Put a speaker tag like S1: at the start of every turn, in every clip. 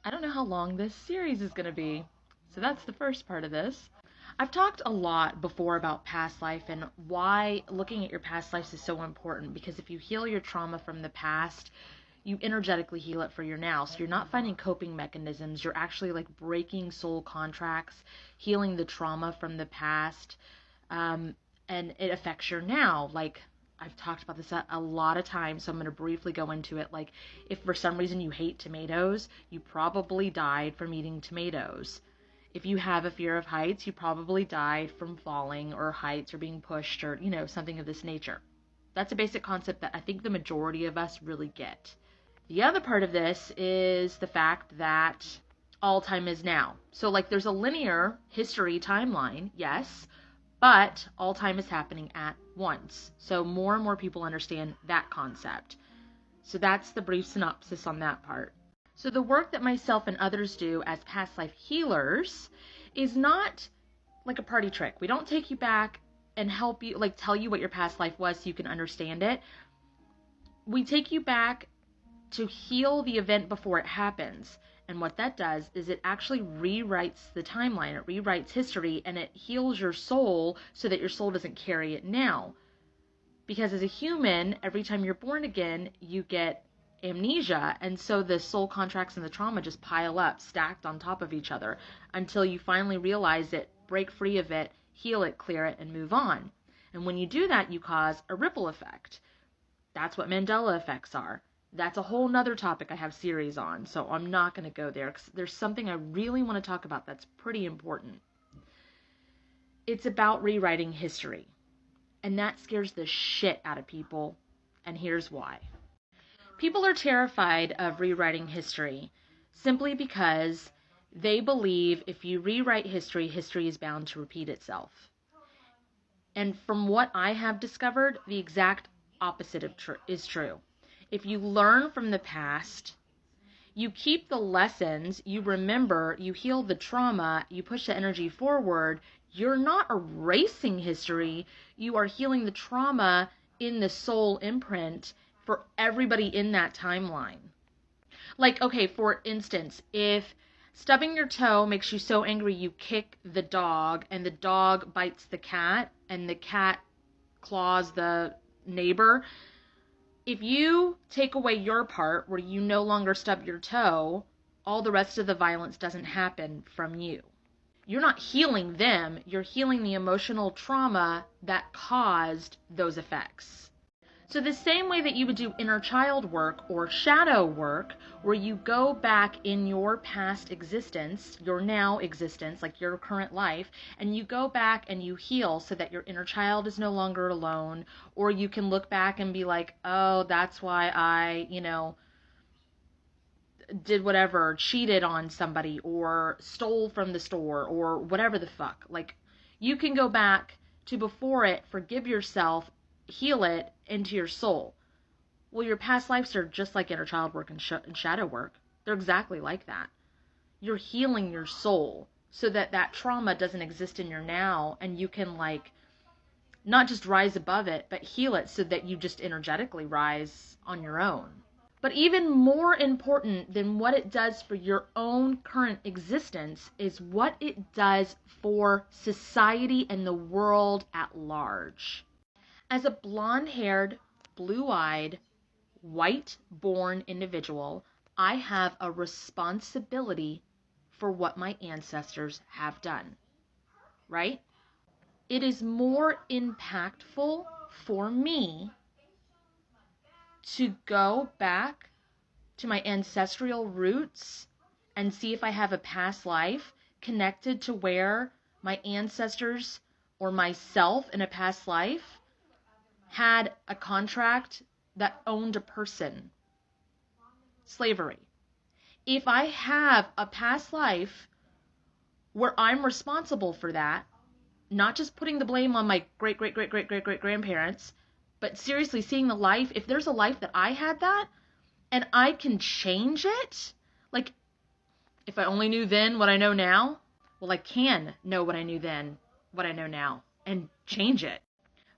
S1: I don't know how long this series is going to be. So that's the first part of this. I've talked a lot before about past life and why looking at your past lives is so important, because if you heal your trauma from the past, you energetically heal it for your now. So you're not finding coping mechanisms. You're actually like breaking soul contracts, healing the trauma from the past, um, and it affects your now. Like I've talked about this a lot of times, so I'm going to briefly go into it. Like if for some reason you hate tomatoes, you probably died from eating tomatoes. If you have a fear of heights, you probably died from falling or heights or being pushed or, something of this nature. That's a basic concept that I think the majority of us really get. The other part of this is the fact that all time is now. So, like, there's a linear history timeline, yes, but all time is happening at once. So, more and more people understand that concept. So, that's the brief synopsis on that part. So, the work that myself and others do as past life healers is not like a party trick. We don't take you back and help you, like, tell you what your past life was so you can understand it. We take you back to heal the event before it happens. And what that does is it actually rewrites the timeline. It rewrites history and it heals your soul so that your soul doesn't carry it now. Because as a human, every time you're born again, you get amnesia. And so the soul contracts and the trauma just pile up, stacked on top of each other, until you finally realize it, break free of it, heal it, clear it, and move on. And when you do that, you cause a ripple effect. That's what Mandela effects are. That's a whole nother topic I have series on, so I'm not going to go there because there's something I really want to talk about that's pretty important. It's about rewriting history, and that scares the shit out of people, and here's why. People are terrified of rewriting history simply because they believe if you rewrite history, history is bound to repeat itself. And from what I have discovered, the exact opposite is true. If you learn from the past, you keep the lessons, you remember, you heal the trauma, you push the energy forward, you're not erasing history, you are healing the trauma in the soul imprint for everybody in that timeline. Like, okay, for instance, if stubbing your toe makes you so angry you kick the dog and the dog bites the cat and the cat claws the neighbor, if you take away your part where you no longer stub your toe, all the rest of the violence doesn't happen from you. You're not healing them, you're healing the emotional trauma that caused those effects. So the same way that you would do inner child work or shadow work, where you go back in your past existence, your now existence, like your current life, and you go back and you heal so that your inner child is no longer alone, or you can look back and be like, oh, that's why I, did whatever, cheated on somebody, or stole from the store, or whatever the fuck. Like, you can go back to before it, forgive yourself, heal it into your soul. Well, your past lives are just like inner child work and shadow work. They're exactly like that. You're healing your soul so that that trauma doesn't exist in your now, and you can, like, not just rise above it, but heal it so that you just energetically rise on your own. But even more important than what it does for your own current existence is what it does for society and the world at large. As a blonde-haired, blue-eyed, white-born individual, I have a responsibility for what my ancestors have done, right? It is more impactful for me to go back to my ancestral roots and see if I have a past life connected to where my ancestors or myself in a past life had a contract that owned a person. Slavery. If I have a past life where I'm responsible for that, not just putting the blame on my great great great great great great grandparents, but seriously seeing the life, if there's a life that I had that and I can change it, like, if I only knew then what I know now, well, I can know what I knew then, what I know now, and change it.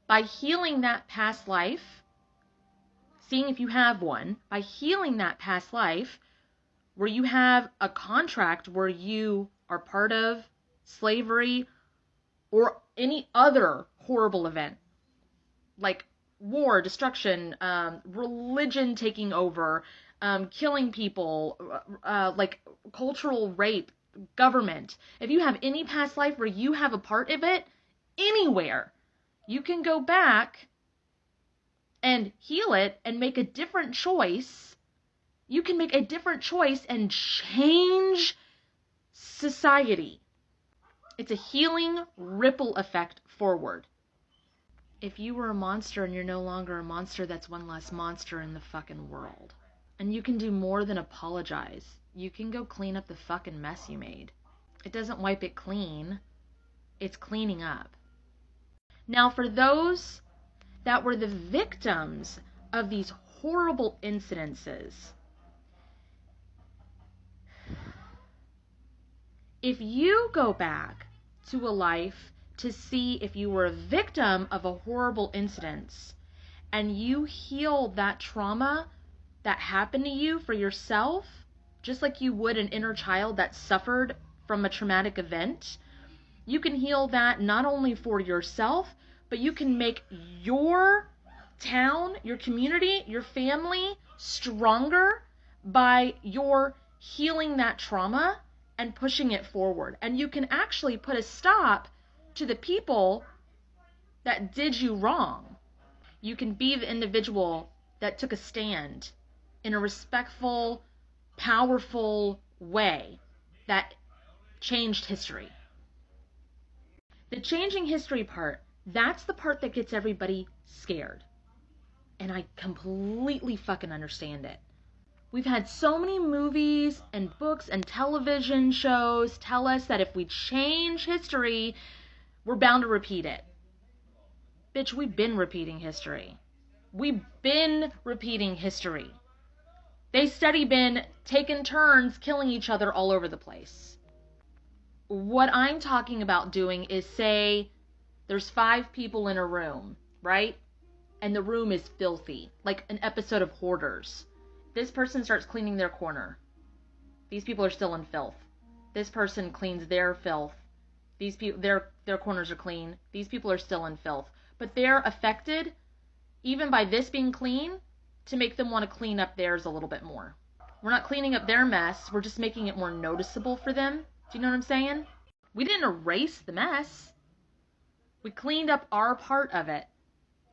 S1: By healing that past life, seeing if you have one, by healing that past life, where you have a contract where you are part of slavery or any other horrible event, like war, destruction, religion taking over, killing people, like cultural rape, government. If you have any past life where you have a part of it, anywhere, you can go back and heal it and make a different choice. You can make a different choice and change society. It's a healing ripple effect forward. If you were a monster and you're no longer a monster, that's one less monster in the fucking world. And you can do more than apologize. You can go clean up the fucking mess you made. It doesn't wipe it clean. It's cleaning up. Now, for those that were the victims of these horrible incidences, if you go back to a life to see if you were a victim of a horrible incident and you heal that trauma that happened to you for yourself, just like you would an inner child that suffered from a traumatic event, you can heal that not only for yourself, but you can make your town, your community, your family stronger by your healing that trauma and pushing it forward. And you can actually put a stop to the people that did you wrong. You can be the individual that took a stand in a respectful, powerful way that changed history. The changing history part, that's the part that gets everybody scared. And I completely fucking understand it. We've had so many movies and books and television shows tell us that if we change history, we're bound to repeat it. Bitch, we've been repeating history. We've been repeating history. They steady been taking turns killing each other all over the place. What I'm talking about doing is, say there's 5 people in a room, right? And the room is filthy, like an episode of Hoarders. This person starts cleaning their corner. These people are still in filth. This person cleans their filth. These people, their corners are clean. These people are still in filth. But they're affected, even by this being clean, to make them want to clean up theirs a little bit more. We're not cleaning up their mess. We're just making it more noticeable for them. Do you know what I'm saying? We didn't erase the mess. We cleaned up our part of it.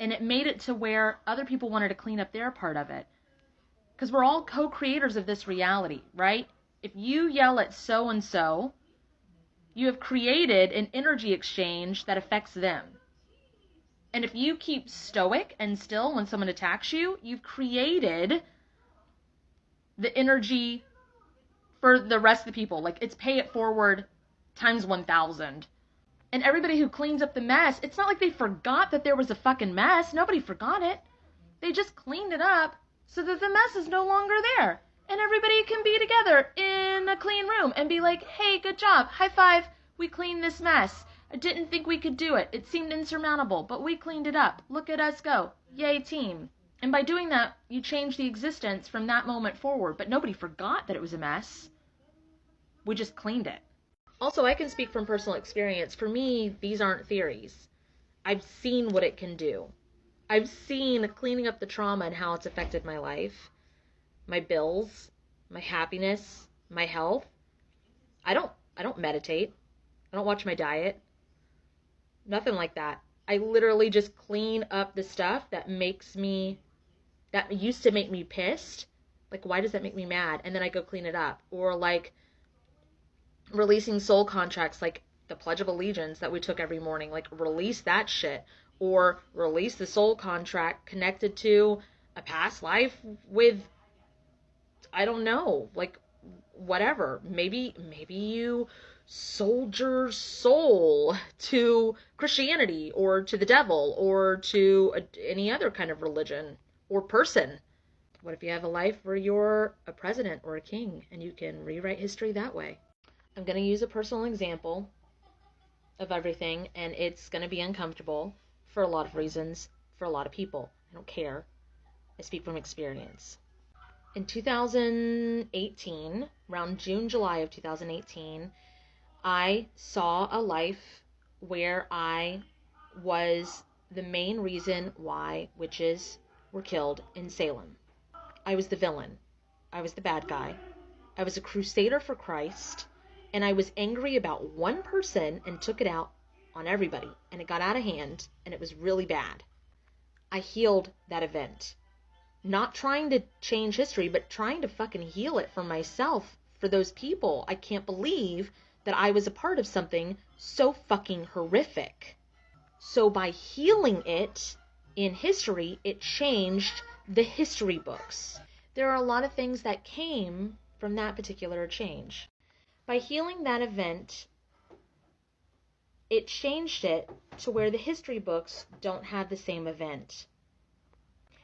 S1: And it made it to where other people wanted to clean up their part of it. Because we're all co-creators of this reality, right? If you yell at so-and-so, you have created an energy exchange that affects them. And if you keep stoic and still when someone attacks you, you've created the energy for the rest of the people. Like, it's pay it forward times 1,000. And everybody who cleans up the mess, it's not like they forgot that there was a fucking mess. Nobody forgot it. They just cleaned it up so that the mess is no longer there. And everybody can be together in a clean room and be like, hey, good job. High five. We cleaned this mess. I didn't think we could do it. It seemed insurmountable, but we cleaned it up. Look at us go. Yay, team. And by doing that, you change the existence from that moment forward. But nobody forgot that it was a mess. We just cleaned it. Also, I can speak from personal experience. For me, these aren't theories. I've seen what it can do. I've seen cleaning up the trauma and how it's affected my life, my bills, my happiness, my health. I don't meditate. I don't watch my diet. Nothing like that. I literally just clean up the stuff that used to make me pissed. Like, why does that make me mad? And then I go clean it up. Or like releasing soul contracts, like the Pledge of Allegiance that we took every morning. Like, release that shit. Or release the soul contract connected to a past life with, I don't know, like whatever. Maybe you sold your soul to Christianity or to the devil or to any other kind of religion or person. What if you have a life where you're a president or a king and you can rewrite history that way? I'm going to use a personal example of everything, and it's going to be uncomfortable for a lot of reasons, for a lot of people. I don't care. I speak from experience. In 2018, around June, July of 2018, I saw a life where I was the main reason why witches were killed in Salem. I was the villain. I was the bad guy. I was a crusader for Christ, and I was angry about one person and took it out on everybody, and it got out of hand, and it was really bad. I healed that event. Not trying to change history, but trying to fucking heal it for myself, for those people. I can't believe that I was a part of something so fucking horrific. So by healing it in history, it changed the history books. There are a lot of things that came from that particular change. By healing that event, it changed it to where the history books don't have the same event.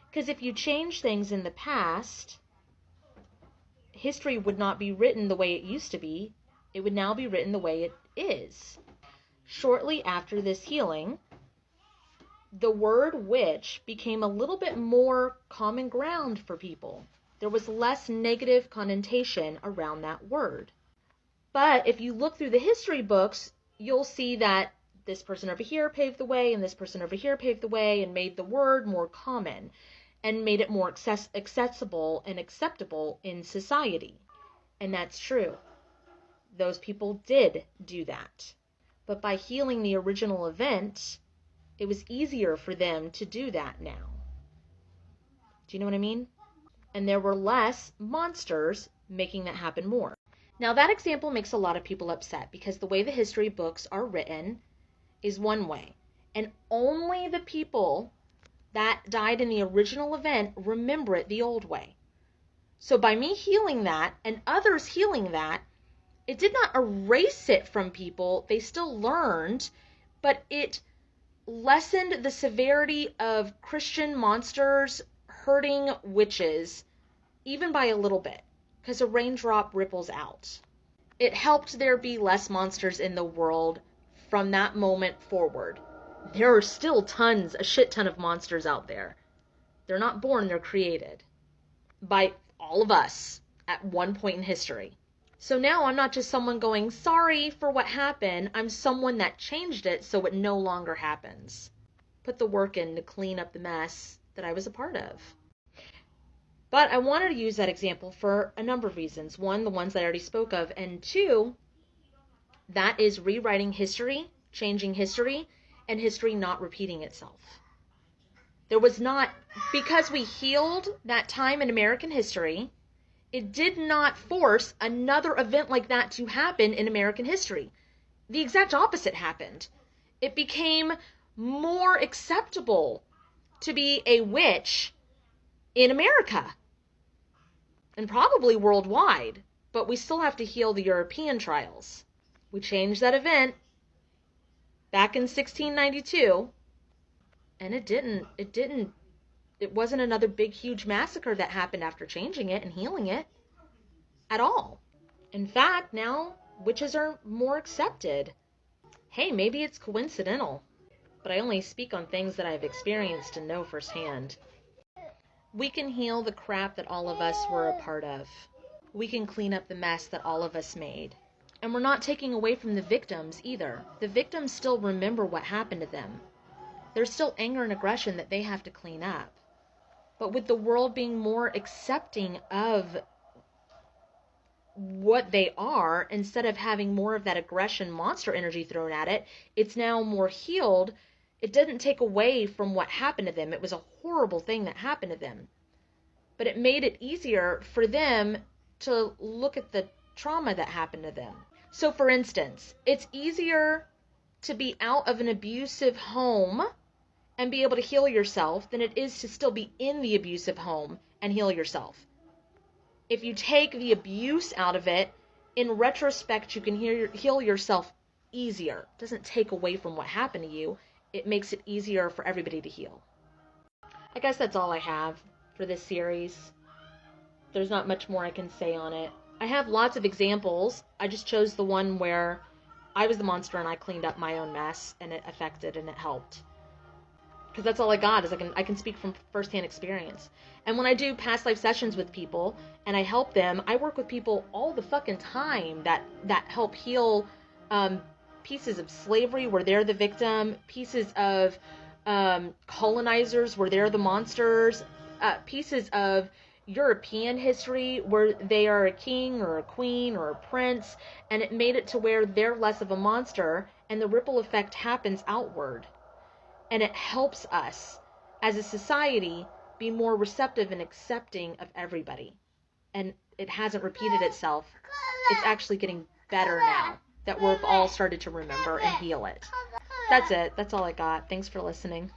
S1: Because if you change things in the past, history would not be written the way it used to be. It would now be written the way it is. Shortly after this healing, the word witch became a little bit more common ground for people. There was less negative connotation around that word. But if you look through the history books, you'll see that this person over here paved the way and this person over here paved the way and made the word more common and made it more accessible and acceptable in society. And that's true. Those people did do that. But by healing the original event, it was easier for them to do that now. Do you know what I mean? And there were less monsters making that happen more. Now that example makes a lot of people upset because the way the history books are written is one way. And only the people that died in the original event remember it the old way. So by me healing that and others healing that, it did not erase it from people. They still learned, but it lessened the severity of Christian monsters hurting witches, even by a little bit, because a raindrop ripples out. It helped there be less monsters in the world from that moment forward. There are still a shit ton of monsters out there. They're not born, they're created by all of us at one point in history. So now I'm not just someone going, sorry for what happened. I'm someone that changed it so it no longer happens. Put the work in to clean up the mess that I was a part of. But I wanted to use that example for a number of reasons. One, the ones that I already spoke of. And two, that is rewriting history, changing history, and history not repeating itself. There was not, because we healed that time in American history, it did not force another event like that to happen in American history. The exact opposite happened. It became more acceptable to be a witch in America and probably worldwide, but we still have to heal the European trials. We changed that event back in 1692, and it wasn't another big, huge massacre that happened after changing it and healing it at all. In fact, now witches are more accepted. Hey, maybe it's coincidental, but I only speak on things that I've experienced and know firsthand. We can heal the crap that all of us were a part of. We can clean up the mess that all of us made. And we're not taking away from the victims either. The victims still remember what happened to them. There's still anger and aggression that they have to clean up. But with the world being more accepting of what they are, instead of having more of that aggression monster energy thrown at it, it's now more healed. It didn't take away from what happened to them. It was a horrible thing that happened to them. But it made it easier for them to look at the trauma that happened to them. So for instance, it's easier to be out of an abusive home and be able to heal yourself than it is to still be in the abusive home and heal yourself. If you take the abuse out of it, in retrospect, you can heal yourself easier. It doesn't take away from what happened to you. It makes it easier for everybody to heal. I guess that's all I have for this series. There's not much more I can say on it. I have lots of examples. I just chose the one where I was the monster and I cleaned up my own mess and it affected and it helped. because that's all I got is I can speak from firsthand experience. And when I do past life sessions with people and I help them, I work with people all the fucking time that help heal pieces of slavery where they're the victim, pieces of colonizers where they're the monsters, pieces of European history where they are a king or a queen or a prince, and it made it to where they're less of a monster, and the ripple effect happens outward. And it helps us as a society be more receptive and accepting of everybody. And it hasn't repeated itself. It's actually getting better now that we've all started to remember and heal it. That's it. That's all I got. Thanks for listening.